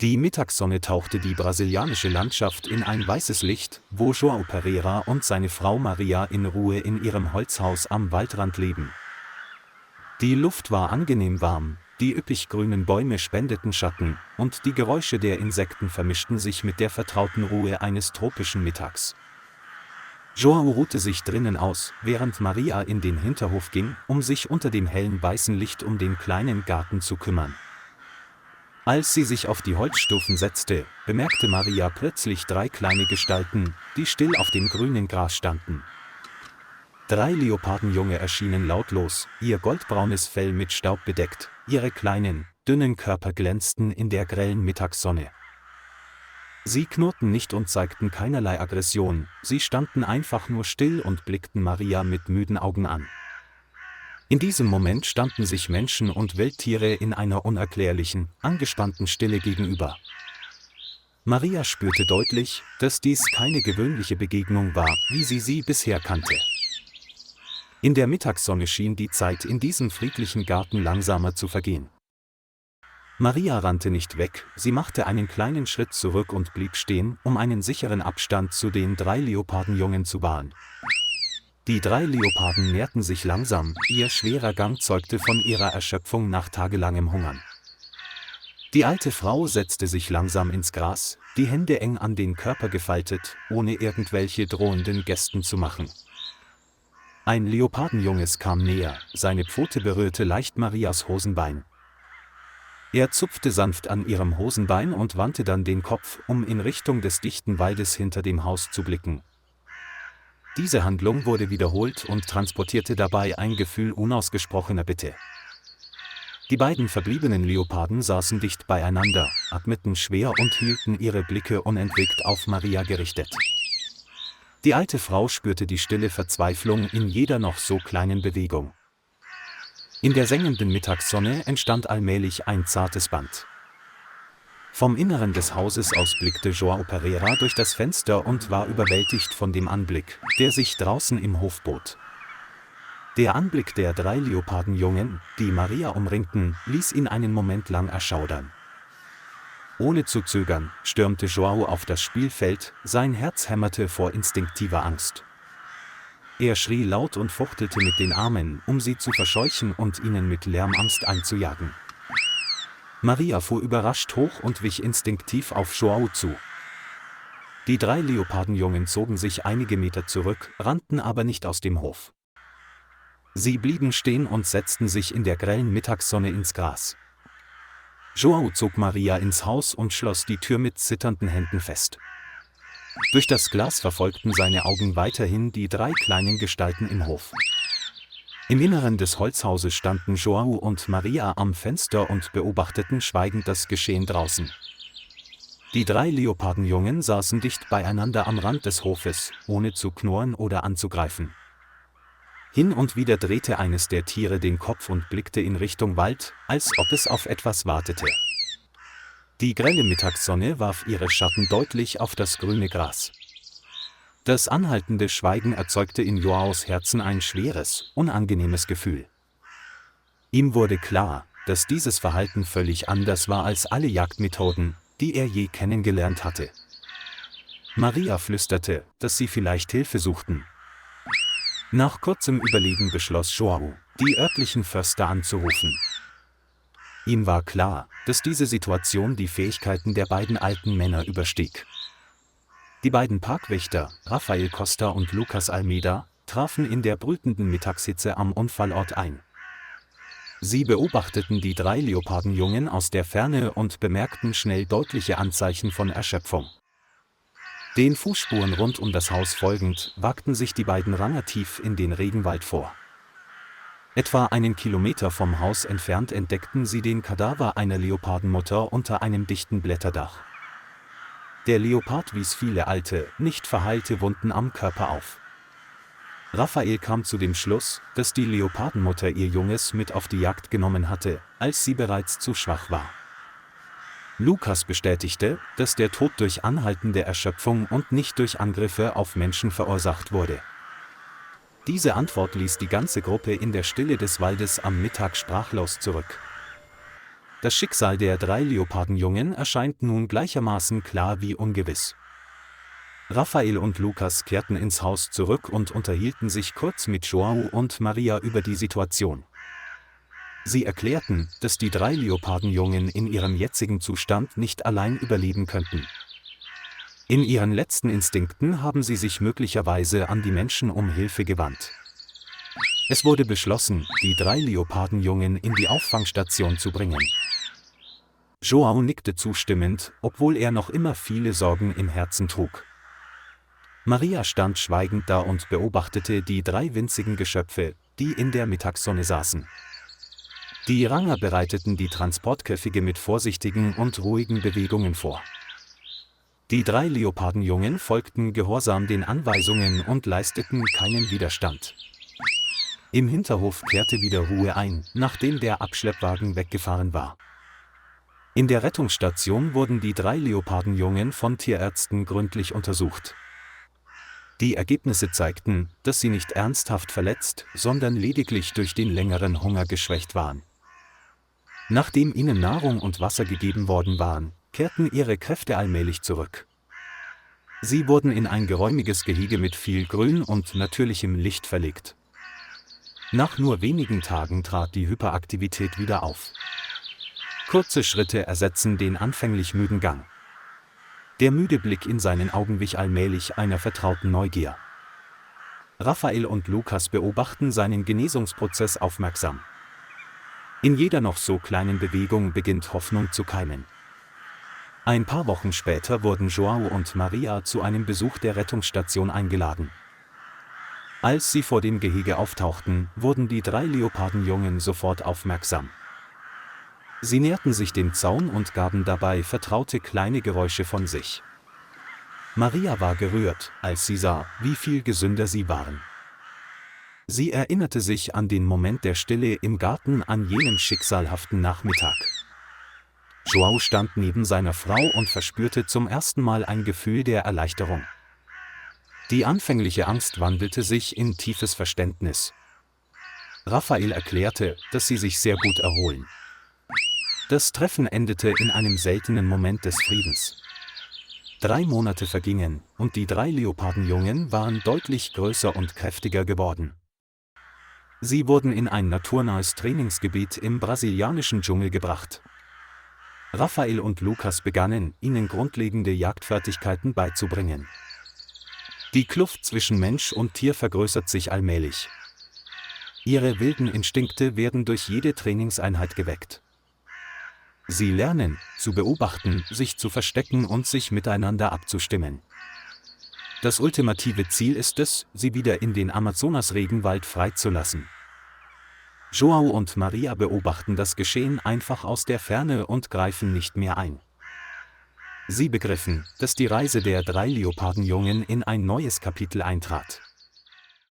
Die Mittagssonne tauchte die brasilianische Landschaft in ein weißes Licht, wo João Pereira und seine Frau Maria in Ruhe in ihrem Holzhaus am Waldrand leben. Die Luft war angenehm warm, die üppig grünen Bäume spendeten Schatten, und die Geräusche der Insekten vermischten sich mit der vertrauten Ruhe eines tropischen Mittags. João ruhte sich drinnen aus, während Maria in den Hinterhof ging, um sich unter dem hellen weißen Licht um den kleinen Garten zu kümmern. Als sie sich auf die Holzstufen setzte, bemerkte Maria plötzlich 3 kleine Gestalten, die still auf dem grünen Gras standen. 3 Leopardenjunge erschienen lautlos, ihr goldbraunes Fell mit Staub bedeckt, ihre kleinen, dünnen Körper glänzten in der grellen Mittagssonne. Sie knurrten nicht und zeigten keinerlei Aggression, sie standen einfach nur still und blickten Maria mit müden Augen an. In diesem Moment standen sich Menschen und Wildtiere in einer unerklärlichen, angespannten Stille gegenüber. Maria spürte deutlich, dass dies keine gewöhnliche Begegnung war, wie sie bisher kannte. In der Mittagssonne schien die Zeit in diesem friedlichen Garten langsamer zu vergehen. Maria rannte nicht weg, sie machte einen kleinen Schritt zurück und blieb stehen, um einen sicheren Abstand zu den 3 Leopardenjungen zu wahren. Die 3 Leoparden näherten sich langsam, ihr schwerer Gang zeugte von ihrer Erschöpfung nach tagelangem Hungern. Die alte Frau setzte sich langsam ins Gras, die Hände eng an den Körper gefaltet, ohne irgendwelche drohenden Gesten zu machen. Ein Leopardenjunges kam näher, seine Pfote berührte leicht Marias Hosenbein. Er zupfte sanft an ihrem Hosenbein und wandte dann den Kopf, um in Richtung des dichten Waldes hinter dem Haus zu blicken. Diese Handlung wurde wiederholt und transportierte dabei ein Gefühl unausgesprochener Bitte. Die beiden verbliebenen Leoparden saßen dicht beieinander, atmeten schwer und hielten ihre Blicke unentwegt auf Maria gerichtet. Die alte Frau spürte die stille Verzweiflung in jeder noch so kleinen Bewegung. In der sengenden Mittagssonne entstand allmählich ein zartes Band. Vom Inneren des Hauses aus blickte João Pereira durch das Fenster und war überwältigt von dem Anblick, der sich draußen im Hof bot. Der Anblick der 3 Leopardenjungen, die Maria umringten, ließ ihn einen Moment lang erschaudern. Ohne zu zögern, stürmte João auf das Spielfeld, sein Herz hämmerte vor instinktiver Angst. Er schrie laut und fuchtelte mit den Armen, um sie zu verscheuchen und ihnen mit Lärmangst einzujagen. Maria fuhr überrascht hoch und wich instinktiv auf João zu. Die 3 Leopardenjungen zogen sich einige Meter zurück, rannten aber nicht aus dem Hof. Sie blieben stehen und setzten sich in der grellen Mittagssonne ins Gras. João zog Maria ins Haus und schloss die Tür mit zitternden Händen fest. Durch das Glas verfolgten seine Augen weiterhin die 3 kleinen Gestalten im Hof. Im Inneren des Holzhauses standen João und Maria am Fenster und beobachteten schweigend das Geschehen draußen. Die 3 Leopardenjungen saßen dicht beieinander am Rand des Hofes, ohne zu knurren oder anzugreifen. Hin und wieder drehte eines der Tiere den Kopf und blickte in Richtung Wald, als ob es auf etwas wartete. Die grelle Mittagssonne warf ihre Schatten deutlich auf das grüne Gras. Das anhaltende Schweigen erzeugte in Joaos Herzen ein schweres, unangenehmes Gefühl. Ihm wurde klar, dass dieses Verhalten völlig anders war als alle Jagdmethoden, die er je kennengelernt hatte. Maria flüsterte, dass sie vielleicht Hilfe suchten. Nach kurzem Überlegen beschloss João, die örtlichen Förster anzurufen. Ihm war klar, dass diese Situation die Fähigkeiten der beiden alten Männer überstieg. Die beiden Parkwächter, Rafael Costa und Lucas Almeida, trafen in der brütenden Mittagshitze am Unfallort ein. Sie beobachteten die 3 Leopardenjungen aus der Ferne und bemerkten schnell deutliche Anzeichen von Erschöpfung. Den Fußspuren rund um das Haus folgend, wagten sich die beiden rangertief in den Regenwald vor. Etwa einen Kilometer vom Haus entfernt entdeckten sie den Kadaver einer Leopardenmutter unter einem dichten Blätterdach. Der Leopard wies viele alte, nicht verheilte Wunden am Körper auf. Rafael kam zu dem Schluss, dass die Leopardenmutter ihr Junges mit auf die Jagd genommen hatte, als sie bereits zu schwach war. Lucas bestätigte, dass der Tod durch anhaltende Erschöpfung und nicht durch Angriffe auf Menschen verursacht wurde. Diese Antwort ließ die ganze Gruppe in der Stille des Waldes am Mittag sprachlos zurück. Das Schicksal der 3 Leopardenjungen erscheint nun gleichermaßen klar wie ungewiss. Raphael und Lukas kehrten ins Haus zurück und unterhielten sich kurz mit João und Maria über die Situation. Sie erklärten, dass die 3 Leopardenjungen in ihrem jetzigen Zustand nicht allein überleben könnten. In ihren letzten Instinkten haben sie sich möglicherweise an die Menschen um Hilfe gewandt. Es wurde beschlossen, die 3 Leopardenjungen in die Auffangstation zu bringen. João nickte zustimmend, obwohl er noch immer viele Sorgen im Herzen trug. Maria stand schweigend da und beobachtete die 3 winzigen Geschöpfe, die in der Mittagssonne saßen. Die Ranger bereiteten die Transportkäfige mit vorsichtigen und ruhigen Bewegungen vor. Die 3 Leopardenjungen folgten gehorsam den Anweisungen und leisteten keinen Widerstand. Im Hinterhof kehrte wieder Ruhe ein, nachdem der Abschleppwagen weggefahren war. In der Rettungsstation wurden die 3 Leopardenjungen von Tierärzten gründlich untersucht. Die Ergebnisse zeigten, dass sie nicht ernsthaft verletzt, sondern lediglich durch den längeren Hunger geschwächt waren. Nachdem ihnen Nahrung und Wasser gegeben worden waren, kehrten ihre Kräfte allmählich zurück. Sie wurden in ein geräumiges Gehege mit viel Grün und natürlichem Licht verlegt. Nach nur wenigen Tagen trat die Hyperaktivität wieder auf. Kurze Schritte ersetzen den anfänglich müden Gang. Der müde Blick in seinen Augen wich allmählich einer vertrauten Neugier. Raphael und Lukas beobachten seinen Genesungsprozess aufmerksam. In jeder noch so kleinen Bewegung beginnt Hoffnung zu keimen. Ein paar Wochen später wurden João und Maria zu einem Besuch der Rettungsstation eingeladen. Als sie vor dem Gehege auftauchten, wurden die 3 Leopardenjungen sofort aufmerksam. Sie näherten sich dem Zaun und gaben dabei vertraute kleine Geräusche von sich. Maria war gerührt, als sie sah, wie viel gesünder sie waren. Sie erinnerte sich an den Moment der Stille im Garten an jenem schicksalhaften Nachmittag. João stand neben seiner Frau und verspürte zum ersten Mal ein Gefühl der Erleichterung. Die anfängliche Angst wandelte sich in tiefes Verständnis. Raphael erklärte, dass sie sich sehr gut erholen. Das Treffen endete in einem seltenen Moment des Friedens. 3 Monate vergingen, und die 3 Leopardenjungen waren deutlich größer und kräftiger geworden. Sie wurden in ein naturnahes Trainingsgebiet im brasilianischen Dschungel gebracht. Raphael und Lukas begannen, ihnen grundlegende Jagdfertigkeiten beizubringen. Die Kluft zwischen Mensch und Tier vergrößert sich allmählich. Ihre wilden Instinkte werden durch jede Trainingseinheit geweckt. Sie lernen, zu beobachten, sich zu verstecken und sich miteinander abzustimmen. Das ultimative Ziel ist es, sie wieder in den Amazonas-Regenwald freizulassen. João und Maria beobachten das Geschehen einfach aus der Ferne und greifen nicht mehr ein. Sie begriffen, dass die Reise der 3 Leopardenjungen in ein neues Kapitel eintrat.